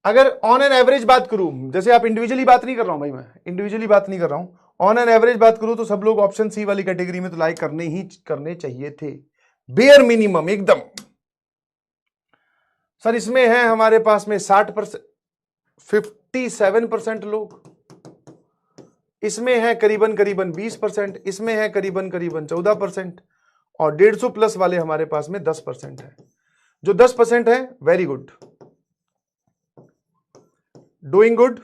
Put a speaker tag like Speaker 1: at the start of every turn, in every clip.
Speaker 1: अगर on an average बात करूं, जैसे आप इंडिविजुअली बात नहीं कर रहा हूं भाई, मैं इंडिविजुअली बात नहीं कर रहा हूं, ऑन एन एवरेज बात करूं तो सब लोग ऑप्शन सी वाली कैटेगरी में तो लाइक करने चाहिए थे, बेयर मिनिमम एकदम। सर इसमें है हमारे पास में 60%, 57% लोग, इसमें है करीबन 20%, इसमें है करीबन 14%, और 150 प्लस वाले हमारे पास में 10% है। जो 10% है very good, doing good,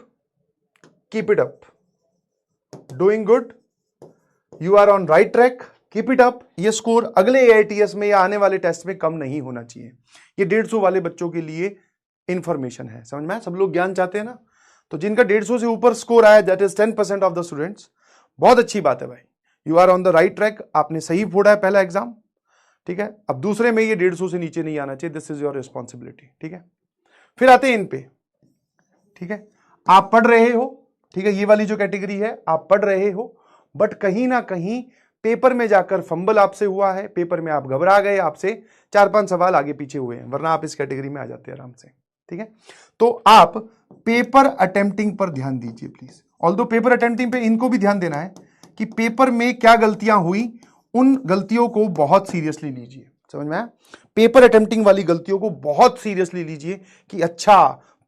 Speaker 1: keep it up, doing good, you are on right track, keep it up. ये स्कोर अगले AITS में या आने वाले टेस्ट में कम नहीं होना चाहिए। ये 150 वाले बच्चों के लिए इंफॉर्मेशन है, समझ में? सब लोग ज्ञान चाहते हैं ना, तो जिनका 150 से ऊपर स्कोर आया, that is 10% of the students, बहुत अच्छी बात है भाई, you are on the right track, आपने सही फोड़ा है पहला एग्जाम, ठीक है। अब दूसरे में ये 150 से नीचे नहीं आना चाहिए, दिस इज योर रिस्पॉन्सिबिलिटी, ठीक है। फिर आते हैं इन पे, ठीक है। आप पढ़ रहे हो, ठीक है, ये वाली जो कैटेगरी है आप पढ़ रहे हो, बट कहीं ना कहीं पेपर में जाकर फंबल आपसे हुआ है, पेपर में आप घबरा गए, आपसे 4-5 सवाल आगे पीछे हुए हैं, वरना आप इस कैटेगरी में आ जाते हैं आराम से, ठीक है। तो आप पेपर अटेम्प्टिंग पर ध्यान दीजिए प्लीज। ऑल्दो पेपर अटेम्प्टिंग पे इनको भी ध्यान देना है कि पेपर में क्या गलतियां हुई, उन गलतियों को बहुत सीरियसली लीजिए, समझ में आया? पेपर अटेम्प्टिंग वाली गलतियों को बहुत सीरियसली लीजिए कि अच्छा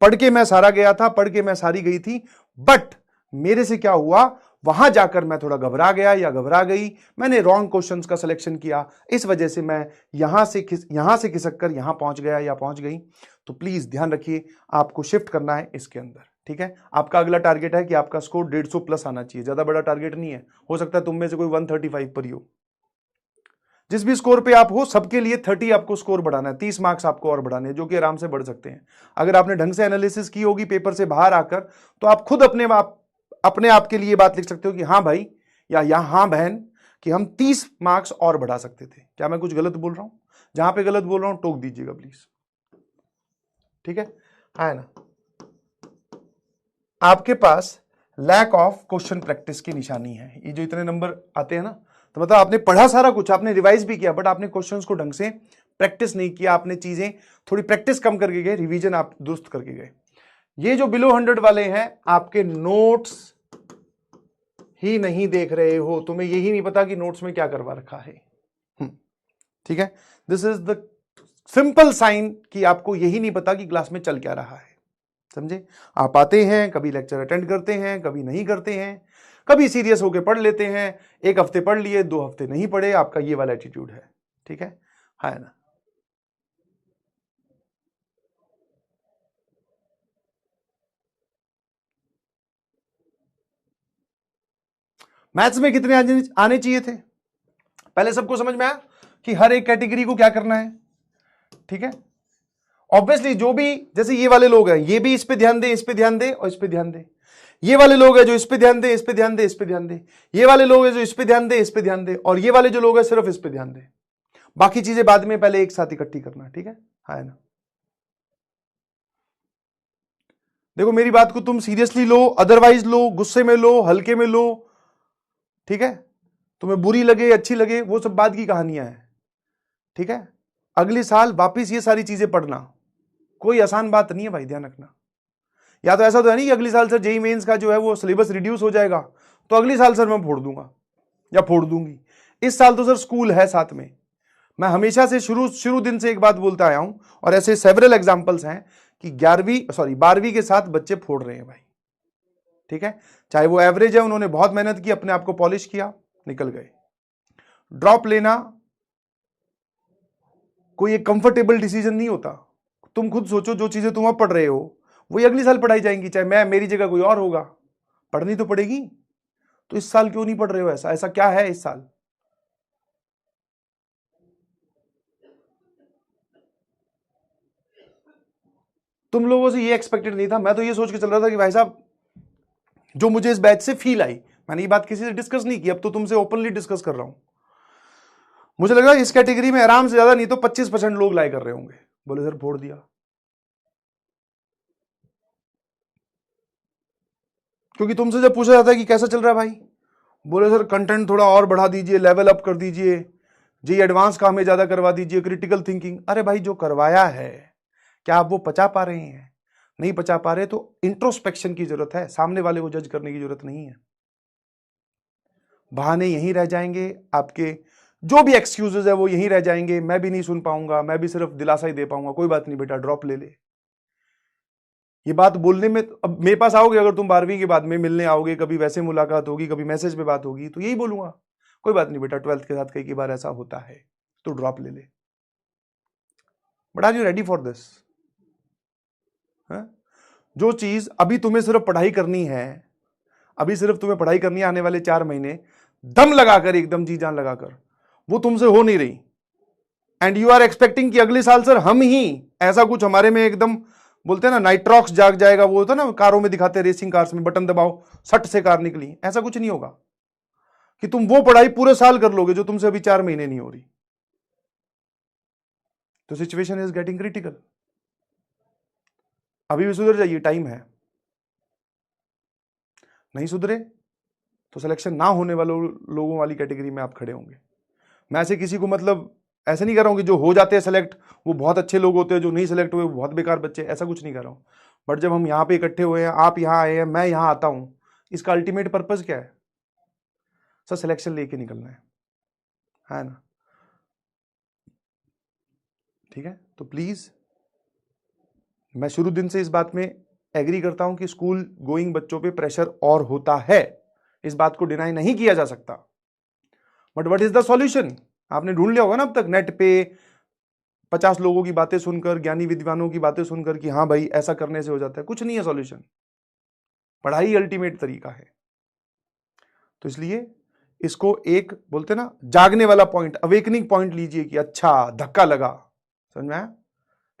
Speaker 1: पढ़ के मैं सारा गया था, पढ़ के मैं सारी गई थी, बट मेरे से क्या हुआ, वहां जाकर मैं थोड़ा घबरा गया या घबरा गई, मैंने रॉन्ग क्वेश्चंस का सिलेक्शन किया, इस वजह से मैं यहां से खिसक कर यहां पहुंच गया या पहुंच गई। तो प्लीज ध्यान रखिए, आपको शिफ्ट करना है इसके अंदर, ठीक है। आपका अगला टारगेट है कि आपका स्कोर 150 प्लस आना चाहिए, ज्यादा बड़ा टारगेट नहीं है, हो सकता है तुम में से कोई 135 पर ही हो। जिस भी स्कोर पे आप हो, सबके लिए 30 आपको स्कोर बढ़ाना है, 30 मार्क्स आपको और बढ़ाने हैं, जो कि आराम से बढ़ सकते हैं। अगर आपने ढंग से एनालिसिस की होगी पेपर से बाहर आकर, तो आप खुद अपने आप के लिए बात लिख सकते हो कि हाँ भाई या हाँ बहन, कि हम 30 मार्क्स और बढ़ा सकते थे। क्या मैं कुछ गलत बोल रहा हूं? जहां पे गलत बोल रहा हूं टोक दीजिएगा प्लीज, ठीक है ना। आपके पास लैक ऑफ क्वेश्चन प्रैक्टिस की निशानी है, ये जो इतने नंबर आते हैं ना, तो मतलब आपने पढ़ा सारा कुछ, आपने रिवाइज भी किया, बट आपने क्वेश्चंस को ढंग से प्रैक्टिस नहीं किया, आपने चीजें थोड़ी प्रैक्टिस कम करके गए, रिवीजन आप दुरुस्त करके गए। ये जो बिलो 100 वाले हैं, आपके नोट्स ही नहीं देख रहे हो, तुम्हें यही नहीं पता कि नोट्स में क्या करवा रखा है, ठीक है। This is the simple sign कि आपको यही नहीं पता कि क्लास में चल क्या रहा है, समझे? आप आते हैं, कभी लेक्चर अटेंड करते हैं, कभी नहीं करते हैं, कभी सीरियस होकर पढ़ लेते हैं, एक हफ्ते पढ़ लिए, 2 हफ्ते नहीं पढ़े, आपका ये वाला एटीट्यूड है, ठीक है ना। मैथ्स में कितने आने चाहिए थे? पहले सबको समझ में आया कि हर एक कैटेगरी को क्या करना है, ठीक है। ऑब्वियसली जो भी, जैसे ये वाले लोग हैं, ये भी इस पे ध्यान दे, इस पे ध्यान दे और इस पे ध्यान दे। ये वाले लोग हैं जो इस पे ध्यान दे, इस पे ध्यान दे, इस पे ध्यान दे। ये वाले लोग हैं जो इस पे ध्यान दे, इस पे ध्यान दे, और ये वाले जो लोग हैं सिर्फ इस पे ध्यान दे। बाकी चीजें बाद में, पहले एक साथ इकट्ठी करना, ठीक है ना। देखो मेरी बात को तुम सीरियसली लो, अदरवाइज लो, गुस्से में लो, हल्के में लो, ठीक है। तुम्हें बुरी लगे अच्छी लगे, वो सब बात की कहानियां हैं, ठीक है। अगले साल वापिस ये सारी चीजें पढ़ना कोई आसान बात नहीं है भाई, ध्यान रखना। या तो ऐसा तो है नहीं कि अगली साल सर जेईई मेंस का जो है वो सिलेबस रिड्यूस हो जाएगा, तो अगली साल सर मैं फोड़ दूंगा या फोड़ दूंगी। इस साल तो सर स्कूल है साथ में। मैं हमेशा से शुरू दिन से एक बात बोलता आया हूं, और ऐसे सेवरल एग्जांपल्स हैं कि 12वीं के साथ बच्चे फोड़ रहे हैं भाई, ठीक है। चाहे वो एवरेज है, उन्होंने बहुत मेहनत की, अपने आप को पॉलिश किया, निकल गए। ड्रॉप लेना कोई एक कंफर्टेबल डिसीजन नहीं होता। तुम खुद सोचो, जो चीजें तुम अब पढ़ रहे हो वही अगली साल पढ़ाई जाएंगी, चाहे मेरी जगह कोई और होगा, पढ़नी तो पड़ेगी। तो इस साल क्यों नहीं पढ़ रहे हो? ऐसा क्या है इस साल? तुम लोगों से ये एक्सपेक्टेड नहीं था। मैं तो ये सोच के चल रहा था कि भाई साहब, जो मुझे इस बैच से फील आई, मैंने ये बात किसी से डिस्कस नहीं की, अब तो तुमसे ओपनली डिस्कस कर रहा हूं। मुझे लगा इस कैटेगरी में आराम से ज्यादा नहीं तो 25% लोग लाई कर रहे होंगे। बोले सर फोड़ दिया, क्योंकि तुमसे जब पूछा जाता है कि कैसा चल रहा है भाई, बोले सर कंटेंट थोड़ा और बढ़ा दीजिए, लेवल अप कर दीजिए जी, एडवांस का हमें ज्यादा करवा दीजिए, क्रिटिकल थिंकिंग। अरे भाई, जो करवाया है क्या आप वो पचा पा रहे हैं? नहीं पचा पा रहे तो इंट्रोस्पेक्शन की जरूरत है, सामने वाले को जज करने की जरूरत नहीं है। बहाने यहीं रह जाएंगे, आपके जो भी एक्सक्यूजेज है वो यहीं रह जाएंगे, मैं भी नहीं सुन पाऊंगा, मैं भी सिर्फ दिलासा ही दे पाऊंगा। कोई बात नहीं बेटा, ड्रॉप ले ले। ये बात बोलने में, अब मेरे पास आओगे अगर तुम 12वीं के बाद में मिलने आओगे, कभी वैसे मुलाकात होगी, कभी मैसेज पे बात होगी, तो यही बोलूंगा, कोई बात नहीं बेटा, 12th के साथ कई बार ऐसा होता है, तो ड्रॉप ले ले। But are you ready for this? जो चीज अभी तुम्हें सिर्फ पढ़ाई करनी है, अभी सिर्फ तुम्हें पढ़ाई करनी है आने वाले 4 महीने दम लगाकर, एकदम जी जान लगाकर, वो तुमसे हो नहीं रही, एंड यू आर एक्सपेक्टिंग कि अगले साल सर हम ही ऐसा कुछ हमारे में एकदम बोलते हैं ना नाइट्रॉक्स जाग जाएगा, वो होता है ना कारों में दिखाते हैं, रेसिंग कार्स में बटन दबाओ सट से कार निकली, ऐसा कुछ नहीं होगा कि तुम वो पढ़ाई पूरे साल कर लोगे जो तुमसे अभी 4 महीने नहीं हो रही। तो सिचुएशन इज गेटिंग क्रिटिकल। अभी भी सुधर जाइए, टाइम है। नहीं सुधरे तो सिलेक्शन ना होने वालों लोगों वाली कैटेगरी में आप खड़े होंगे। मैं ऐसे किसी को मतलब ऐसे नहीं कर रहा हूं कि जो हो जाते हैं सेलेक्ट वो बहुत अच्छे लोग होते हैं, जो नहीं सेलेक्ट हुए वो बहुत बेकार बच्चे, ऐसा कुछ नहीं कर रहा हूं। बट जब हम यहां पे इकट्ठे हुए हैं, आप यहां आए हैं, मैं यहां आता हूं, इसका अल्टीमेट पर्पस क्या है? सर सिलेक्शन लेके निकलना है ना? ठीक है, तो प्लीज, मैं शुरू दिन से इस बात में एग्री करता हूं कि स्कूल गोइंग बच्चों पे प्रेशर और होता है, इस बात को डिनाई नहीं किया जा सकता। But what is the solution? आपने ढूंढ लिया होगा ना अब तक नेट पे 50 लोगों की बातें सुनकर, ज्ञानी विद्वानों की बातें सुनकर कि हाँ भाई ऐसा करने से हो जाता है। कुछ नहीं है सॉल्यूशन, पढ़ाई अल्टीमेट तरीका है। तो इसलिए इसको एक बोलते ना जागने वाला पॉइंट, अवेकनिंग पॉइंट लीजिए कि अच्छा धक्का लगा। समझ में आया?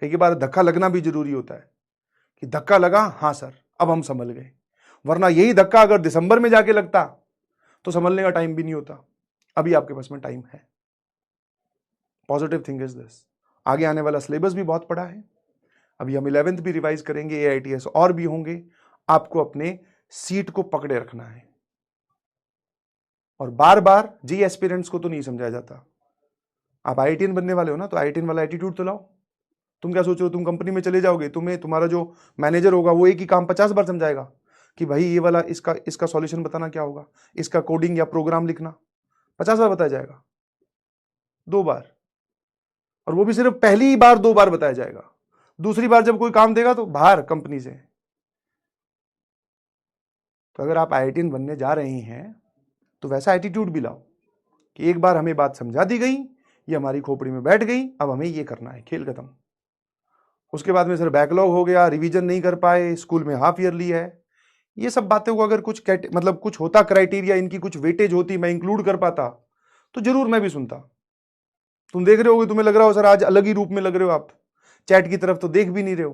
Speaker 1: कई बार धक्का लगना भी जरूरी होता है कि धक्का लगा, हाँ सर अब हम संभल गए, वरना यही धक्का अगर दिसंबर में जाके लगता तो संभलने का टाइम भी नहीं होता। अभी आपके पास में टाइम है। पॉजिटिव थिंग इज दिस, आगे आने वाला सिलेबस भी बहुत पड़ा है। अभी हम 11th भी रिवाइज करेंगे, AITS और भी होंगे। आपको अपने सीट को पकड़े रखना है, और बार बार जी एस्पिरेंट्स को तो नहीं समझाया जाता। आप IITian बनने वाले हो ना, तो IITian वाला एटीट्यूड तो लाओ। तुम क्या सोच रहे हो, तुम कंपनी में चले जाओगे, तुम्हें तुम्हारा जो मैनेजर होगा वो एक ही काम 50 बार समझाएगा कि भाई ये वाला इसका सॉल्यूशन बताना क्या होगा, इसका कोडिंग या प्रोग्राम लिखना 50 बार बताया जाएगा, 2 बार, और वो भी सिर्फ पहली बार 2 बार बताया जाएगा। दूसरी बार जब कोई काम देगा तो बाहर कंपनी से। तो अगर आप IITian बनने जा रहे हैं तो वैसा एटीट्यूड भी लाओ कि एक बार हमें बात समझा दी गई, ये हमारी खोपड़ी में बैठ गई, अब हमें ये करना है, खेल खत्म। उसके बाद में सर बैकलॉग हो गया, रिवीजन नहीं कर पाए, स्कूल में हाफ ईयरली है, ये सब बातें को अगर कुछ मतलब कुछ होता क्राइटेरिया, इनकी कुछ वेटेज होती, मैं इंक्लूड कर पाता तो जरूर मैं भी सुनता। तुम देख रहे होगे, तुम्हें लग रहा हो सर आज अलग ही रूप में लग रहे हो आप, चैट की तरफ तो देख भी नहीं रहे हो,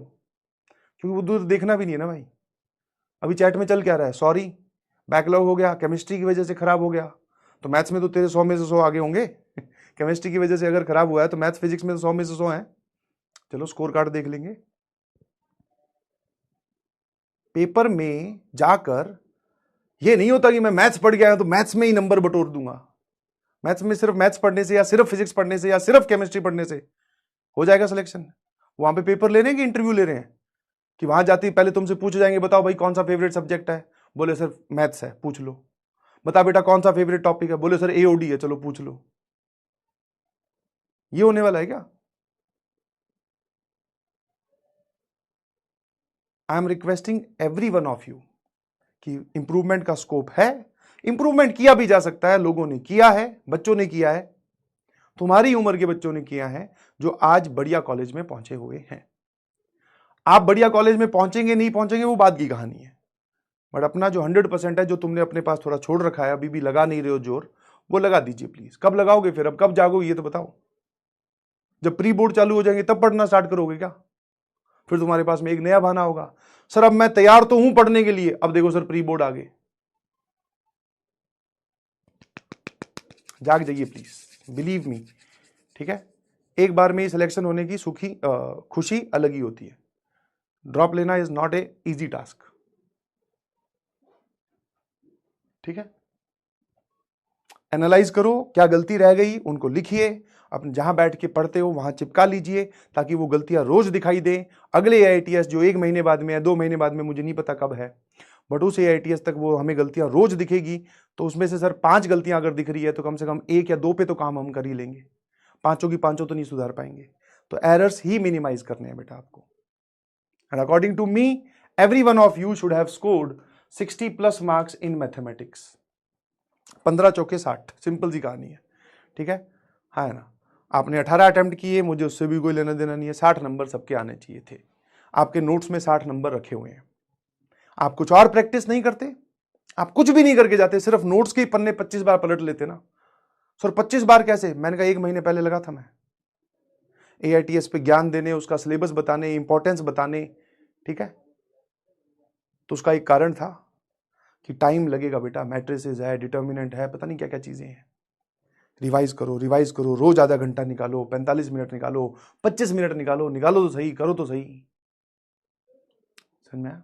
Speaker 1: क्योंकि वो दूर देखना भी नहीं है ना भाई। अभी चैट में चल क्या रहा है, सॉरी बैकलॉग हो गया, केमिस्ट्री की वजह से खराब हो गया, तो मैथ्स में तो तेरे 100 में से 100 आगे होंगे। केमिस्ट्री की वजह से अगर खराब हुआ है तो मैथ्स फिजिक्स में तो 100 में से 100 है। चलो स्कोर कार्ड देख लेंगे। पेपर में जाकर ये नहीं होता कि मैं मैथ्स पढ़ गया तो मैथ्स में ही नंबर बटोर दूंगा। मैथ्स में सिर्फ मैथ्स पढ़ने से या सिर्फ फिजिक्स पढ़ने से या सिर्फ केमिस्ट्री पढ़ने से हो जाएगा सिलेक्शन? वहां पे पेपर ले रहे हैं कि इंटरव्यू ले रहे हैं? कि वहां जाती पहले तुमसे पूछ जाएंगे, बताओ भाई कौन सा फेवरेट सब्जेक्ट है, बोले सर मैथ्स है, पूछ लो। बता बेटा कौन सा फेवरेट टॉपिक है, बोले सर AOD है, चलो पूछ लो। ये होने वाला है क्या? I am requesting every one of you कि इंप्रूवमेंट का स्कोप है, इंप्रूवमेंट किया भी जा सकता है, लोगों ने किया है, बच्चों ने किया है, तुम्हारी उम्र के बच्चों ने किया है, जो आज बढ़िया कॉलेज में पहुंचे हुए हैं। आप बढ़िया कॉलेज में पहुंचेंगे नहीं पहुंचेंगे वो बात की कहानी है, बट अपना जो 100% है, जो तुमने अपने पास थोड़ा छोड़ रखा है, अभी भी लगा नहीं रहे हो जोर, वो लगा दीजिए प्लीज। कब लगाओगे फिर, अब कब जागोगे ये तो बताओ। जब प्री बोर्ड चालू हो जाएंगे तब पढ़ना स्टार्ट करोगे क्या? फिर तुम्हारे पास में एक नया बहाना होगा, सर अब मैं तैयार तो हूं पढ़ने के लिए, अब देखो सर प्री बोर्ड आ गए। जाग जाइए प्लीज, बिलीव मी। ठीक है, एक बार में ही सिलेक्शन होने की खुशी अलग ही होती है। ड्रॉप लेना is not a easy task. ठीक है, एनालाइज करो क्या गलती रह गई, उनको लिखिए, अपने जहां बैठ के पढ़ते हो वहां चिपका लीजिए ताकि वो गलतियां रोज दिखाई दें। अगले AITS जो 1 महीने बाद में या 2 महीने बाद में, मुझे नहीं पता कब है, बट उस AITS तक वो हमें गलतियां रोज दिखेगी। तो उसमें से सर 5 गलतियां अगर दिख रही है तो कम से कम 1 या 2 पे तो काम हम कर ही लेंगे, 5 की 5 तो नहीं सुधार पाएंगे। तो एरर्स ही मिनिमाइज करने हैं बेटा आपको। And according to me every one of you should have scored 60+ marks in mathematics. 15 चौके 60, सिंपल सी कहानी है, ठीक है? हाँ है ना? आपने 18 अटेम्प्ट किए, मुझे उससे भी कोई लेना देना नहीं है। 60 नंबर सबके आने चाहिए थे। आपके नोट्स में 60 नंबर रखे हुए हैं। आप कुछ और प्रैक्टिस नहीं करते, आप कुछ भी नहीं करके जाते, सिर्फ नोट्स के पन्ने 25 बार पलट लेते ना। सर 25 बार कैसे? मैंने कहा 1 महीने पहले लगा था मैं AITS पे ज्ञान देने, उसका सिलेबस बताने, इंपॉर्टेंस बताने, ठीक है? तो उसका एक कारण था कि टाइम लगेगा बेटा, मैट्रिसेस है, डिटर्मिनेंट है, पता नहीं क्या क्या चीजें हैं। रिवाइज करो, रिवाइज करो, रोज आधा घंटा निकालो, 45 मिनट निकालो, 25 मिनट निकालो, निकालो तो सही, करो तो सही। समझ में आया?